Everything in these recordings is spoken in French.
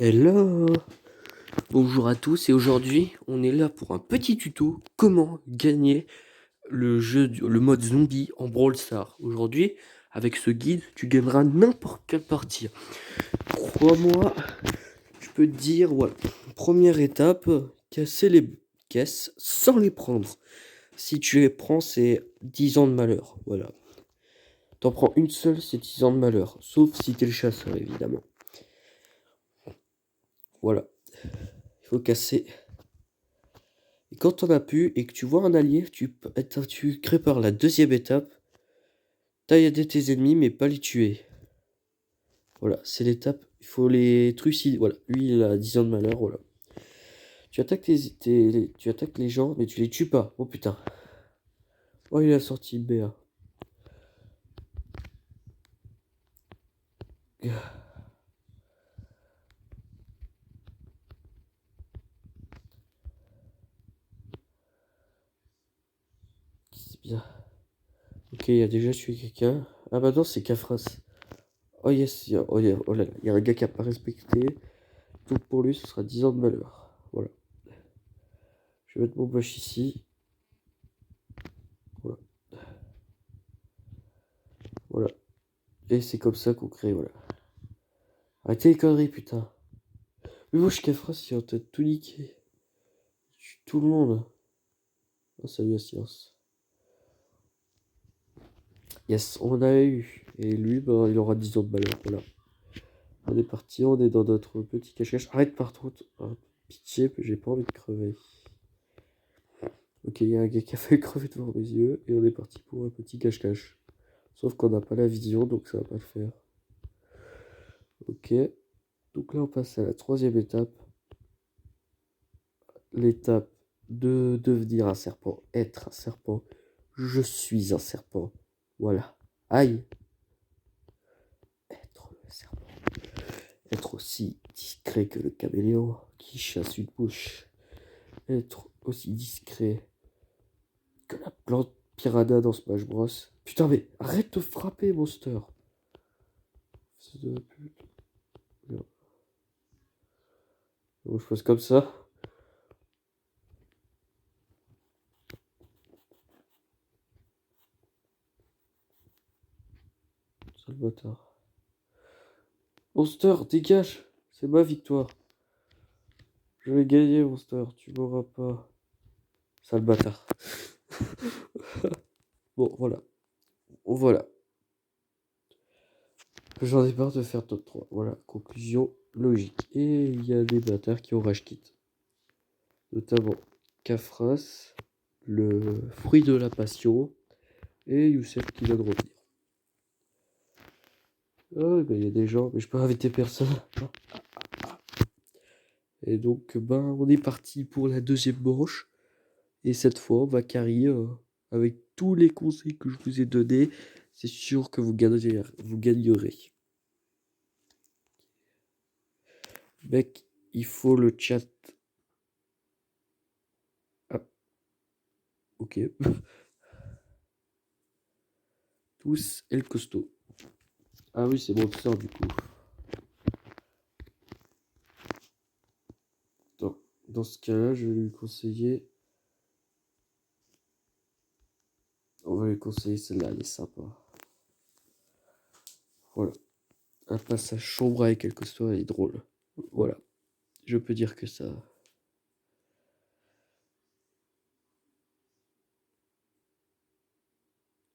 Hello, bonjour à tous et aujourd'hui on est là pour un petit tuto comment gagner le mode zombie en Brawl Stars. Aujourd'hui avec ce guide tu gagneras n'importe quelle partie. Crois-moi, je peux te dire voilà. Première étape, casser les caisses sans les prendre. Si tu les prends c'est 10 ans de malheur, voilà. T'en prends une seule c'est 10 ans de malheur, sauf si t'es le chasseur évidemment. Voilà, il faut casser. Et quand t'en as plus et que tu vois un allié, tu prépares la deuxième étape. Taillader tes ennemis mais pas les tuer. Voilà, c'est l'étape. Il faut les trucider. Voilà, lui il a 10 ans de malheur, voilà. Tu attaques tu attaques les gens mais tu les tues pas. Oh putain. Oh il a sorti BA. C'est bien. Ok, il a déjà tué quelqu'un. Ah bah non, c'est Cafras. Oh yes, oh là là, il y a un gars qui a pas respecté. Donc pour lui, ce sera 10 ans de malheur. Voilà. Je vais mettre mon bush ici. Voilà. Voilà. Et c'est comme ça qu'on crée, voilà. Arrêtez les conneries, putain. Mais wesh, Cafras, il est en train de tout niquer. Il tue tout le monde. Oh, salut, Assurance. Yes, on a eu. Et lui, ben, il aura 10 ans de malheur, voilà. On est parti, on est dans notre petit cache-cache. Arrête par contre. Oh, pitié, j'ai pas envie de crever. Ok, il y a un gars qui a fait crever devant mes yeux. Et on est parti pour un petit cache-cache. Sauf qu'on n'a pas la vision, donc ça va pas le faire. Ok. Donc là, on passe à la troisième étape. L'étape de devenir un serpent. Être un serpent. Je suis un serpent. Voilà. Aïe. Être le serpent. Être aussi discret que le caméléon qui chasse une mouche. Être aussi discret que la plante piranha dans Smash Bros. Putain, mais arrête de frapper, Monster. C'est de pute. Bon, je fasse comme ça. Sale bâtard. Monster, dégage. C'est ma victoire. Je vais gagner, Monster. Tu m'auras pas. Sale bâtard. Bon, voilà. Voilà. J'en ai marre de faire top 3. Voilà, conclusion logique. Et il y a des bâtards qui ont rage quit. Notamment Cafras, le fruit de la passion, et Youssef qui vient de revenir. Ah, ben il y a des gens, mais je peux inviter personne. Et donc, ben, on est parti pour la deuxième manche. Et cette fois, on va carry avec tous les conseils que je vous ai donnés. C'est sûr que vous gagnerez. Vous gagnerez. Mec, il faut le chat. Ah, ok. Tous et le costaud. Ah oui, c'est mon sort du coup. Dans ce cas-là, je vais lui conseiller. On va lui conseiller celle-là, elle est sympa. Voilà. Un passage sombre avec elle costaud, elle est drôle. Voilà. Je peux dire que ça.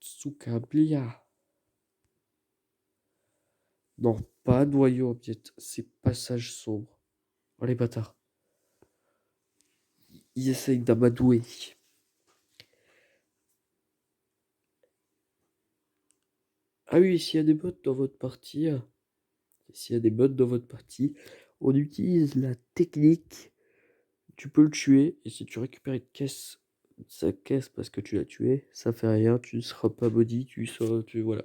Tsukablia. Non, pas noyau en piète, c'est passage sombre. Oh les bâtards. Ils essayent d'amadouer. Ah oui, s'il y a des bots dans votre partie, on utilise la technique. Tu peux le tuer et si tu récupères une caisse, sa caisse parce que tu l'as tué, ça fait rien, tu ne seras pas body, voilà.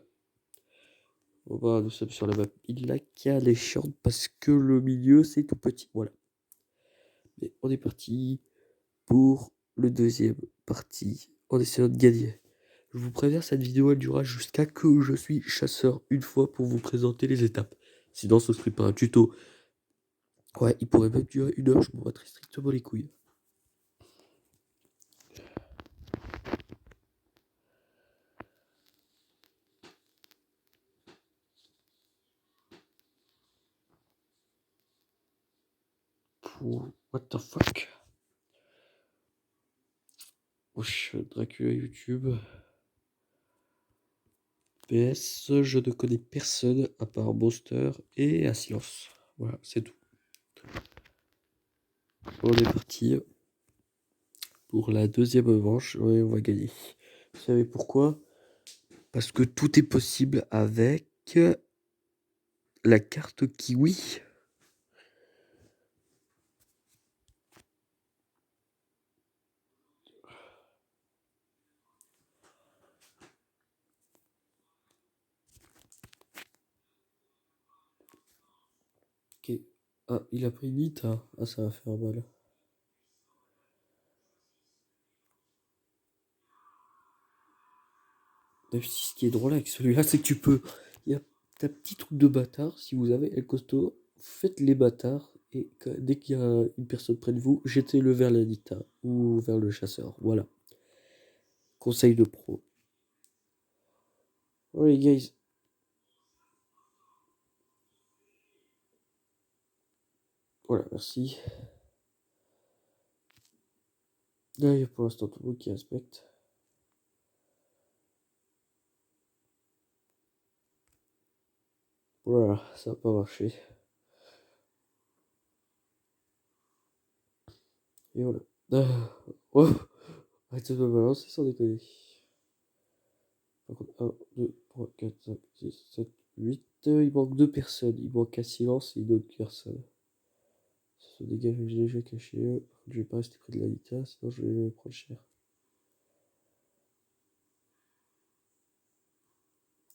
On va, nous sommes sur la map il a les chiante parce que le milieu c'est tout petit, voilà. Mais on est parti pour le deuxième partie en essayant de gagner. Je vous préviens, cette vidéo elle durera jusqu'à que je suis chasseur une fois pour vous présenter les étapes. Sinon ce serait pas un tuto. Ouais, il pourrait même durer 1 heure, je m'en battrais strictement les couilles. What the fuck? Wesh, Dracula YouTube. PS, je ne connais personne à part Monster et à Silence. Voilà, c'est tout. On est parti pour la deuxième manche. Ouais, on va gagner. Vous savez pourquoi? Parce que tout est possible avec la carte Kiwi. Ok. Ah, il a pris Nita. Ah, ça va faire mal. Même si ce qui est drôle avec celui-là, c'est que tu peux. Il y a ta petit truc de bâtard. Si vous avez El Costo, faites les bâtards. Et dès qu'il y a une personne près de vous, jetez-le vers la Nita ou vers le chasseur. Voilà. Conseil de pro. Alright, guys. Voilà, merci. Là, il y a pour l'instant tout le monde qui respecte. Voilà, ça n'a pas marché. Et voilà. Oh, arrêtez de me balancer sans déconner. Par contre, 1, 2, 3, 4, 5, 6, 7, 8. Il manque 2 personnes. Il manque un silence et une autre personne. Ça se dégage, j'ai déjà caché. Je vais pas rester près de la Lita, sinon je vais prendre cher.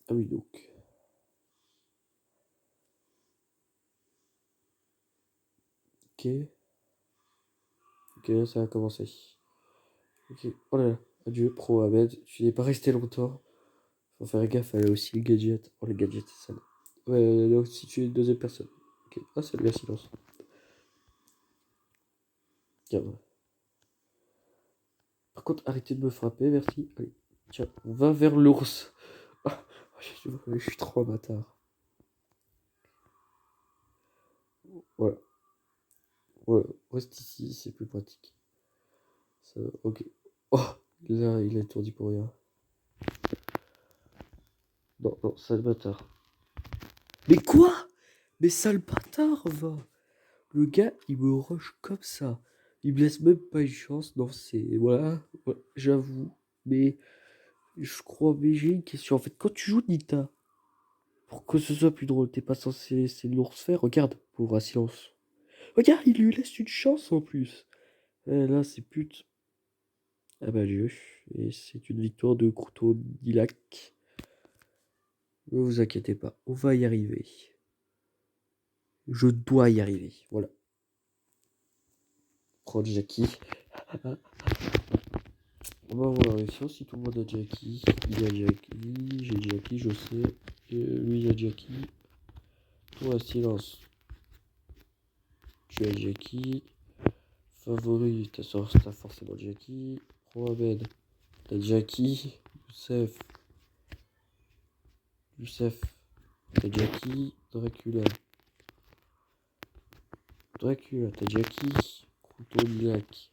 Ah oui, donc. Ok. Ok, là, ça a commencé. Ok. Oh là là. Adieu, Pro Ahmed. Tu n'es pas resté longtemps. Faut faire gaffe, elle a aussi le gadget. Oh, le gadget, c'est ça. Ouais, là aussi, tu es une deuxième personne. Ok. Ah, c'est bien silence. Tiens. Par contre, arrêtez de me frapper, merci. Allez, tiens, on va vers l'ours. Ah, je suis trop un bâtard. Voilà. Voilà. Reste ici, c'est plus pratique. Ça, ok. Oh, là, il a étourdi pour rien. Non, non, sale bâtard. Mais quoi? Mais sale bâtard, va. Le gars, il me rush comme ça. Il me laisse même pas une chance. Non, c'est. Voilà, voilà, j'avoue. Mais je crois. Mais j'ai une question. En fait, quand tu joues Nita, pour que ce soit plus drôle, t'es pas censé laisser l'ours faire. Regarde, pour un silence. Regarde, il lui laisse une chance en plus. Et là, c'est pute. Ah bah, Dieu. Et c'est une victoire de Couteau d'Ilac. Ne vous inquiétez pas, on va y arriver. Je dois y arriver. Voilà. Prends Jackie. On va voir réussir si tout le monde a Jackie. Il a Jackie, j'ai Jackie, je sais. Lui, il a Jackie. Toi, silence. Tu as Jackie. Favori, t'as forcément Jackie. Mohamed, t'as Jackie. Youssef. Youssef, t'as Jackie. Dracula. Dracula, t'as Jackie. Couteau Black.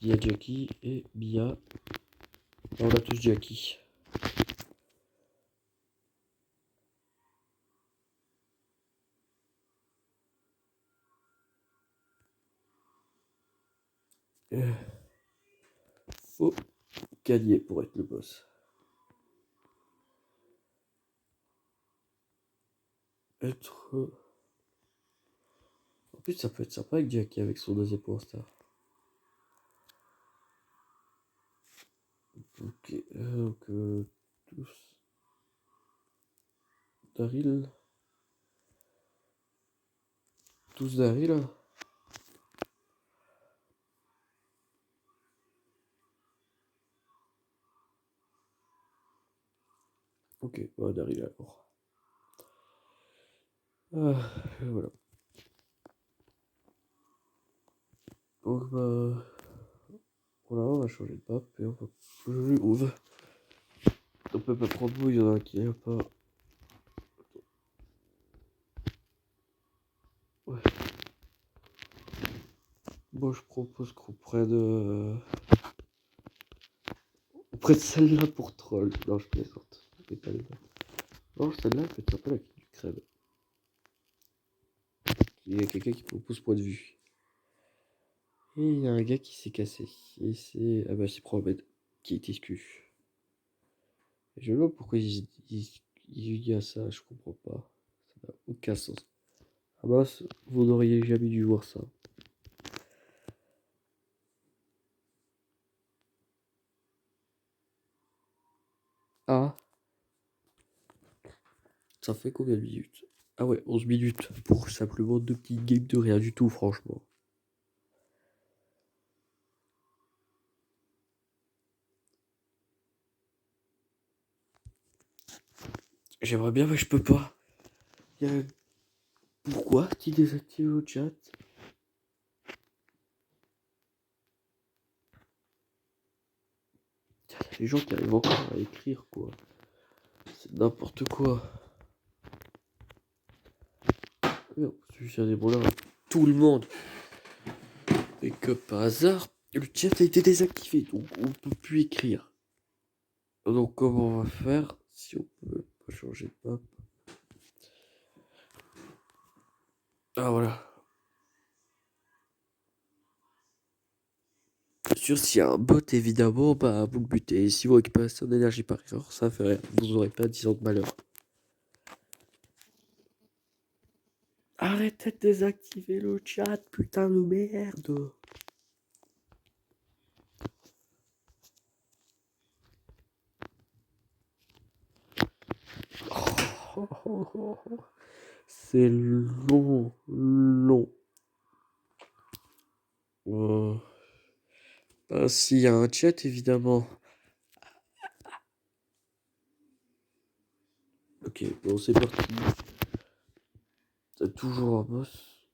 Bia Jackie et Bia. On a tous Jackie. Faut gagner pour être le boss. Être. En plus, ça peut être sympa avec Jackie avec son deuxième point star. Ok, donc tous. Daryl. Tous Daryl. Ok, bah Daryl alors. Voilà. Donc bah voilà, on va changer de map et on va jouer ouvre. On peut pas prendre vous, il y en a un qui a pas. Ouais. Moi je propose qu'on prenne on prenne celle-là pour troll. Non je plaisante. Non celle-là elle peut être sympa la du crème. Il y a quelqu'un qui propose point de vue. Et il y a un gars qui s'est cassé. Et c'est. Ah bah c'est Promed qui est exclu. Je vois pourquoi il y a ça, je comprends pas. Ça n'a aucun sens. Ah bah vous n'auriez jamais dû voir ça. Ah, ça fait combien de minutes? Ah ouais, 11 minutes pour simplement deux petites games de rien du tout, franchement. J'aimerais bien, mais je peux pas. Pourquoi tu désactives le chat? Les gens qui arrivent encore à écrire, quoi. C'est n'importe quoi. Merde, je suis des bonheurs à tout le monde. Et que par hasard, le chat a été désactivé, donc on ne peut plus écrire. Donc comment on va faire si on peut pas changer de map? Ah voilà. Bien sûr, s'il y a un bot, évidemment, bah vous le butez. Et si vous récupérez son énergie par erreur, ça fait rien. Vous n'aurez pas 10 ans de malheur. Arrêtez de désactiver le chat, putain de merde. C'est long, long. S'il y a un chat, évidemment. Ok, bon, c'est parti. T'as toujours un boss.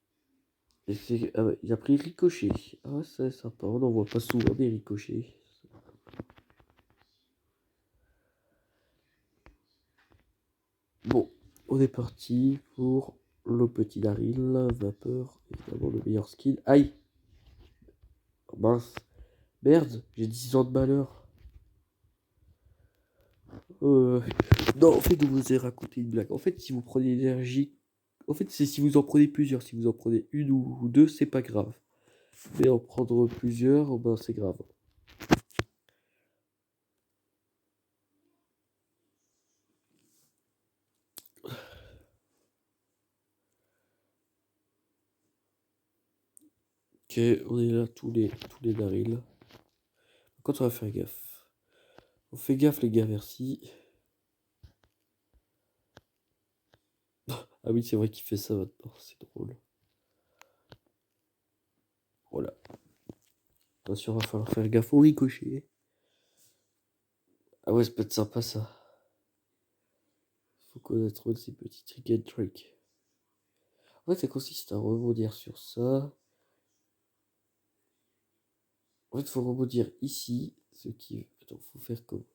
Et c'est... Ah ouais, il a pris ricochet. Ah ouais, c'est sympa. On n'en voit pas souvent des ricochets. Bon, on est parti pour le petit Daryl. Vapeur, évidemment, le meilleur skill. Aïe! Oh, mince. Merde, j'ai 10 ans de malheur. Non, en fait, je vous ai raconté une blague. En fait, si vous prenez l'énergie. En fait, c'est si vous en prenez plusieurs. Si vous en prenez une ou deux, c'est pas grave. Mais en prendre plusieurs, ben c'est grave. Ok, on est là tous les Daryl. Quand on va faire gaffe. On fait gaffe les gars, merci. Ah oui, c'est vrai qu'il fait ça maintenant, c'est drôle. Voilà. Bien sûr, va falloir faire gaffe au ricochet. Ah ouais, ça peut être sympa ça. Faut connaître ces petits trick and trick. En fait, ça consiste à rebondir sur ça. En fait, il faut rebondir ici. Ce qui. Attends, faut faire comme.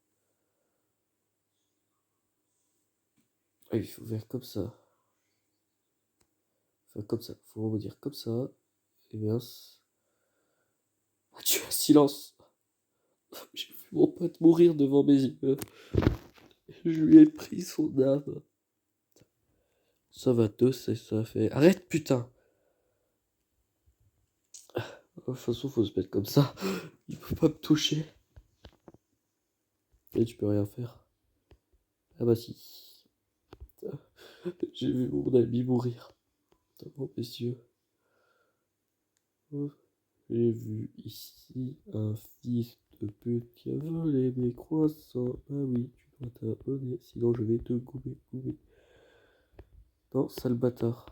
Ah, il faut faire comme ça. Faire comme ça. Faut rebondir comme ça. Et mince. Ah, tu as silence. J'ai vu mon pote mourir devant mes yeux. Je lui ai pris son âme. Ça va tous, ça fait. Arrête, putain! De toute façon, faut se mettre comme ça. Il peut pas me toucher. Et tu peux rien faire. Ah bah si. J'ai vu mon ami mourir devant mes yeux. J'ai vu ici un fils de pute qui a volé mes croissants. Ah oui, tu dois t'abonner, sinon je vais te couper. Non, sale bâtard.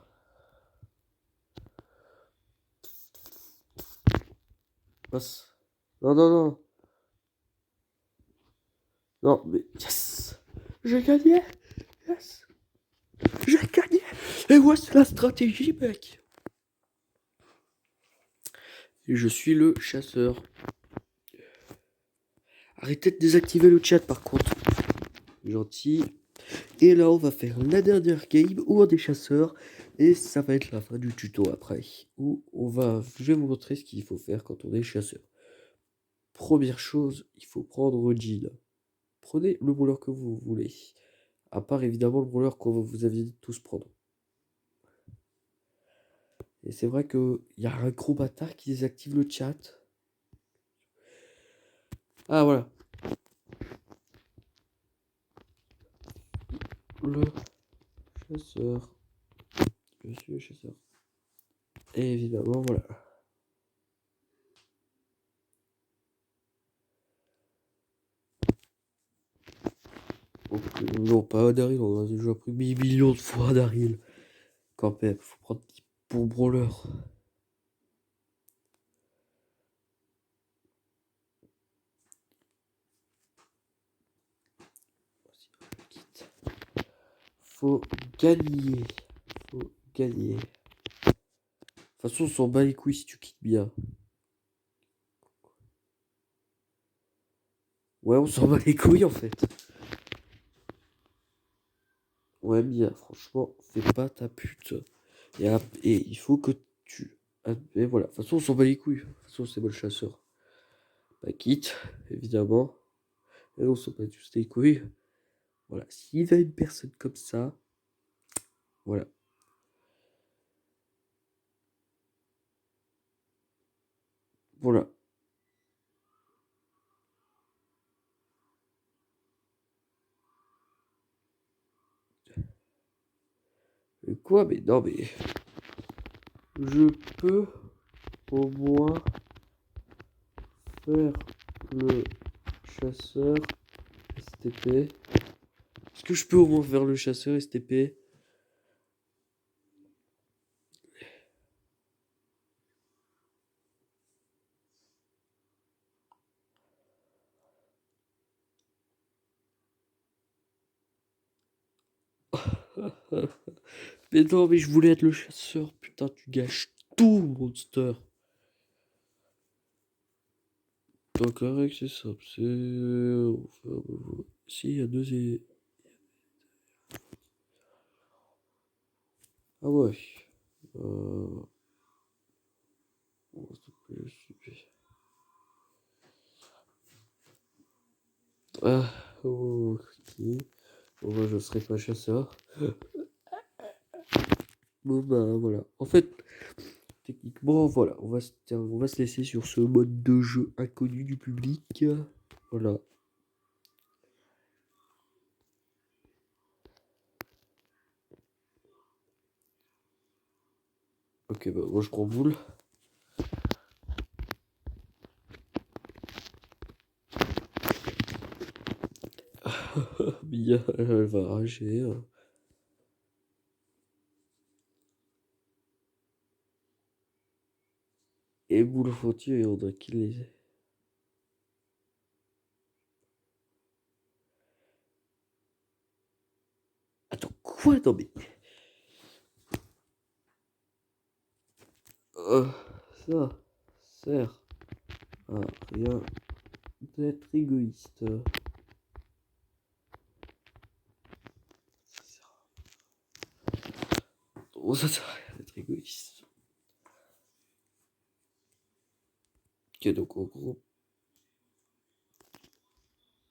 Passe. Non, non, non. Non, mais yes! J'ai gagné! Yes! J'ai gagné! Et ouais, c'est la stratégie, mec. Et je suis le chasseur. Arrêtez de désactiver le chat, par contre. Gentil. Et là, on va faire la dernière game où on est chasseur. Et ça va être la fin du tuto après. Où je vais vous montrer ce qu'il faut faire quand on est chasseur. Première chose, il faut prendre Jean. Prenez le brawler que vous voulez. À part évidemment le brawler que vous aviez dit de tous prendre. Et c'est vrai qu'il y a un gros bâtard qui désactive le chat. Ah voilà. Le chasseur. Je suis le chasseur. Et évidemment, voilà. Donc, non, pas Daryl, on a déjà pris 1000 millions de fois Daryl. Quand même, faut prendre pour brawler. Faut gagner. Faut gagner. De toute façon, on s'en bat les couilles si tu quittes bien. Ouais, on s'en bat les couilles en fait. Ouais, bien, franchement, fais pas ta pute. Et il faut que tu. Et voilà, de toute façon, on s'en bat les couilles. De toute façon, c'est moi le chasseur. Bah, quitte, évidemment. Et on s'en bat juste les couilles. Voilà, s'il y a une personne comme ça, voilà. Voilà. Et quoi? Mais non, mais. Je peux au moins faire le chasseur STP. Est-ce que je peux au moins faire le chasseur STP? Mais non, mais je voulais être le chasseur. Putain, tu gâches tout, Monster. Donc, correct, c'est simple. Si, il y a deux. Ah ouais. Euh... Ah, ok. Bon, bah, je serai pas chasseur. Bon, bah, voilà. En fait, techniquement, voilà. On va se laisser sur ce mode de jeu inconnu du public. Voilà. Ok, bah, moi je prends boule. Bien, elle va rager. Et boule faut-il et on doit kill les. Attends, quoi? Non, mais. Ça sert à rien d'être égoïste. Oh, ça sert à rien d'être égoïste. Ok, donc en gros.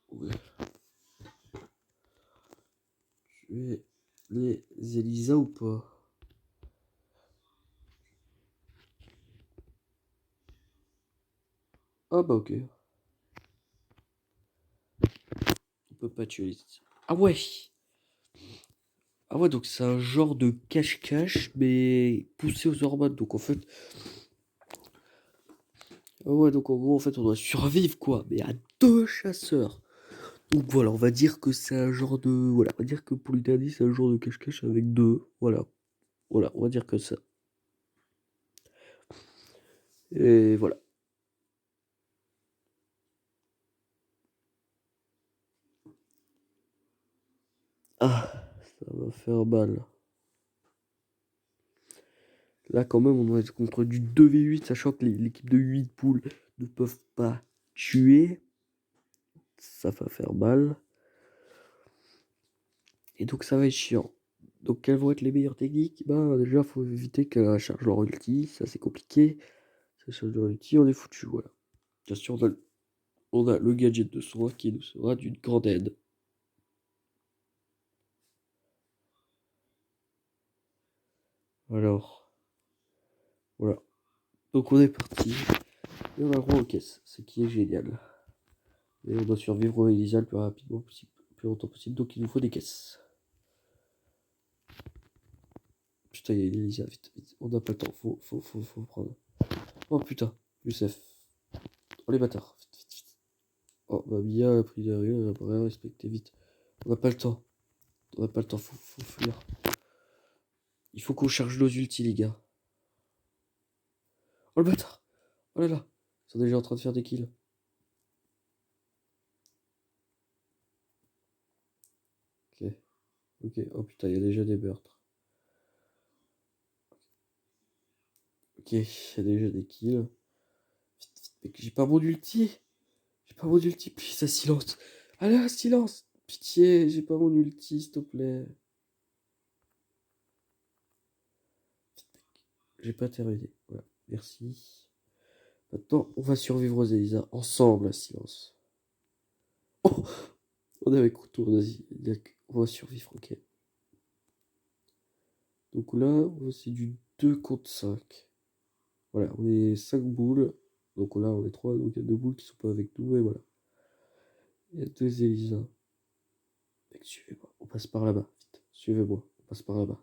Ouais. Tuer les Elisa ou pas? Ah bah ok. On peut pas tuer les. Ah ouais! Ah ouais, donc c'est un genre de cache-cache, mais poussé aux hormones. Donc en fait. Ah ouais, donc en gros, en fait, on doit survivre quoi, mais à deux chasseurs. Donc voilà, on va dire que c'est un genre de. Voilà, on va dire que pour l'Italie, c'est un genre de cache-cache avec deux. Voilà. Voilà, on va dire que ça. Et voilà. Ah, ça va faire mal. Là, quand même, on doit être contre du 2v8, sachant que l'équipe de 8 poules ne peuvent pas tuer. Ça va faire mal. Et donc, ça va être chiant. Donc, quelles vont être les meilleures techniques? Bah, déjà, faut éviter qu'elle charge leur ulti. Ça, c'est compliqué. Ça charge leur ulti, on est foutu, voilà. Bien sûr, on a le gadget de soin qui nous sera d'une grande aide. Alors, voilà. Donc, on est parti. Et on a le droit aux caisses, ce qui est génial. Et on doit survivre au Elisa le plus rapidement possible, le plus longtemps possible. Donc, il nous faut des caisses. Putain, il y a une Elisa, vite, vite. On n'a pas le temps, faut prendre. Oh putain, Youssef. Oh les bâtards, vite, vite, vite. Oh, bah Mia a pris derrière, elle a pas rien respecté, vite. On n'a pas le temps. On n'a pas le temps, faut fuir. Il faut qu'on charge nos ultis, les gars. Oh le bâtard. Oh là là. Ils sont déjà en train de faire des kills. Ok. Ok. Oh putain, il y a déjà des meurtres. Ok, il y a déjà des kills. Vite, vite, mec, j'ai pas mon ulti. J'ai pas mon ulti. Puis ça silence. Allez, silence. Pitié, j'ai pas mon ulti, s'il te plaît. Vite, mec. J'ai pas terminé. Voilà. Merci. Maintenant, on va survivre aux Elisa ensemble, silence. Oh, on est avec retour, vas-y. On va survivre, ok. Donc là, c'est du 2 contre 5. Voilà, on est 5 boules. Donc là, on est 3, donc il y a 2 boules qui sont pas avec nous, et voilà. Il y a 2 Elisa. Mec, suivez-moi, on passe par là-bas, vite. Suivez-moi, on passe par là-bas.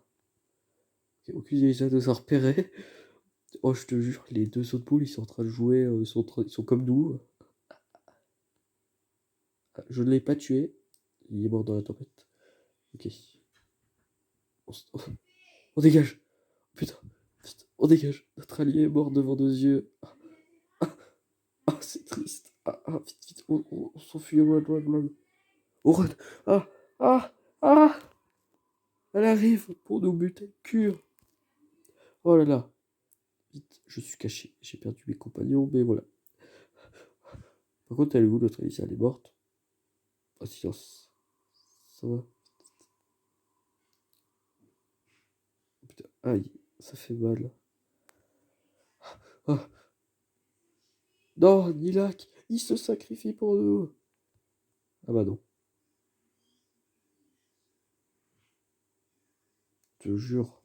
Ok, aucune Elisa nous a repéré. Oh, je te jure, les 2 autres boules, ils sont en train de jouer, ils sont comme nous. Ah, je ne l'ai pas tué. Il est mort dans la tempête. Ok. On, on dégage. Putain, vite, on dégage. Notre allié est mort devant nos yeux. Ah, c'est triste. Vite, vite, on s'enfuit. Run, run, run. On run. Ah, ah, ah. Elle arrive pour nous buter. Cure. Oh là là. Vite, je suis caché. J'ai perdu mes compagnons, mais voilà. Par contre, elle est où, notre Alicia? Elle est morte. Ah, silence. Ça va. Putain, aïe, ça fait mal. Ah, non, Nilak, il se sacrifie pour nous. Ah bah non, je te jure.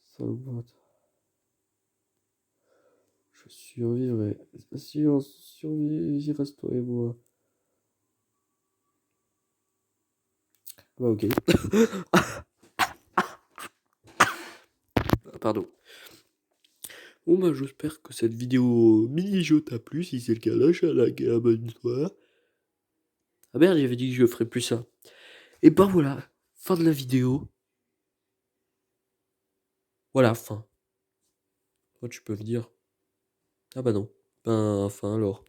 Salope. Je survivrai. Si on survit, reste toi et moi. Bah ok. Pardon. Bon bah j'espère que cette vidéo mini-jeu t'a plu. Si c'est le cas, lâche un like et abonne-toi. Ah merde, j'avais dit que je ferais plus ça. Et bah voilà, fin de la vidéo. Voilà, fin. Moi tu peux me dire. Ah bah non. Ben, fin alors.